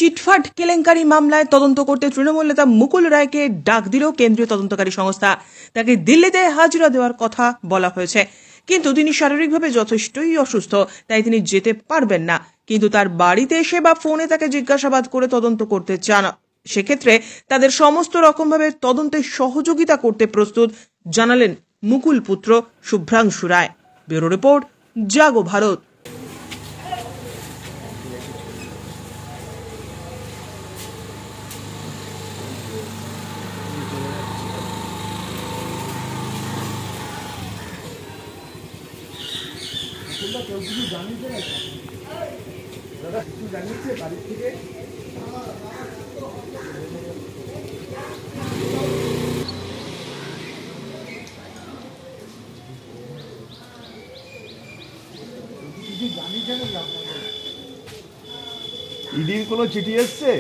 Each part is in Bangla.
চিটফাট কেলেঙ্কারি মামলায় তদন্ত করতে তৃণমূল নেতা মুকুল রায়কে ডাক দিল কেন্দ্রীয় তদন্তকারী সংস্থা। তাকে দিল্লিতে হাজিরা দেওয়ার কথা বলা হয়েছে, কিন্তু তিনি শারীরিকভাবে যথেষ্টই অসুস্থ, তাই তিনি যেতে পারবেন না। কিন্তু তার বাড়িতে এসে বা ফোনে তাকে জিজ্ঞাসাবাদ করে তদন্ত করতে চান। সেক্ষেত্রে তাদের সমস্ত রকমভাবে তদন্তে সহযোগিতা করতে প্রস্তুত জানালেন মুকুল পুত্র শুভ্রাংশু রায়। ব্যুরো রিপোর্ট, জাগো ভারত। ইডির কোনো চিঠি এসছে?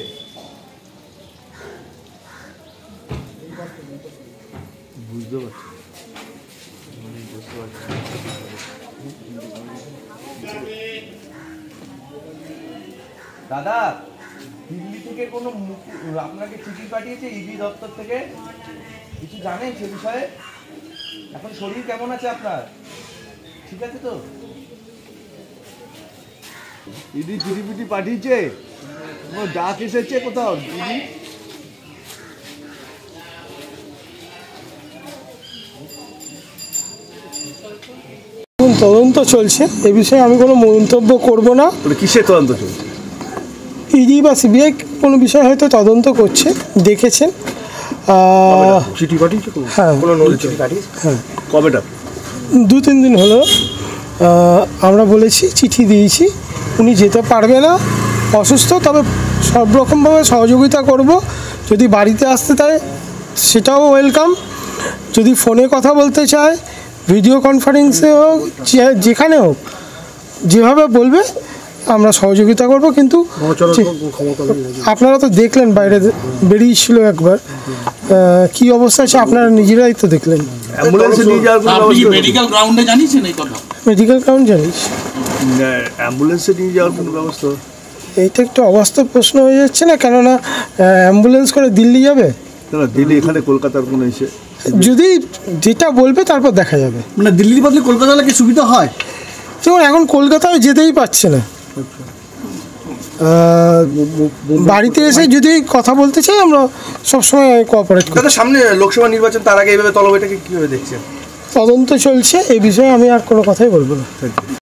বুঝতে পারছি। দাদা, দিল্লি থেকে কোনো আপনাকে চিঠি পাঠিয়েছে ইডি দপ্তর থেকে? কিছু জানেন সে বিষয়ে? এখন শরীর কেমন আছে আপনার? ঠিক আছে তো? ইডি চিঠি পিঠি পাঠিয়েছে? ডাক এসেছে কোথাও ইডি? তদন্ত চলছে, এ বিষয়ে আমি কোনো মন্তব্য করব না। কিসের তদন্ত চলছে? ইডি বা সিবিআই কোনো বিষয় হয়তো তদন্ত করছে, দেখেছেন। চিঠি পাঠিয়েছে? হ্যাঁ, হ্যাঁ। কবেটা? 2-3 দিন হলো। আমরা বলেছি, চিঠি দিয়েছি, উনি যেতে পারবে না, অসুস্থ, তবে সব রকমভাবে সহযোগিতা করব। যদি বাড়িতে আসতে চায় সেটাও ওয়েলকাম, যদি ফোনে কথা বলতে চায়, ভিডিও কনফারেন্সে হোক, যেখানে হোক, যেভাবে বলবে আমরা সহযোগিতা করব। কিন্তু আপনারা তো দেখলেন, বাইরে বেরিয়েছিল একবার, কি অবস্থা আছে আপনারা নিজেরাই তো দেখলেন। মেডিকেল গ্রাউন্ডে জানিয়েছেন এই কথা? মেডিকেল গ্রাউন্ড জানিস, অ্যাম্বুলেন্সে নিয়ে যাওয়ার কোনো ব্যবস্থা? এইটা একটু অবাস্তব প্রশ্ন হয়ে যাচ্ছে না? কেননা অ্যাম্বুলেন্স করে দিল্লি যাবে না? দিল্লি এখানে কলকাতার কোনো এসে যদি যেটা বলবে তারপর দেখা যাবে। মানে দিল্লির বদলে কলকাতা হলে কি সুবিধা হয়? যেমন এখন কলকাতায় যেতেই পারছে না, বাড়িতে এসে যদি কথা বলতে চাই আমরা সবসময় কোঅপারেট করি। সামনে লোকসভা নির্বাচন, তার আগে এইভাবে তলব, এটাকে কীভাবে দেখছেন? তদন্ত চলছে, এই বিষয়ে আমি আর কোনো কথাই বলবো না।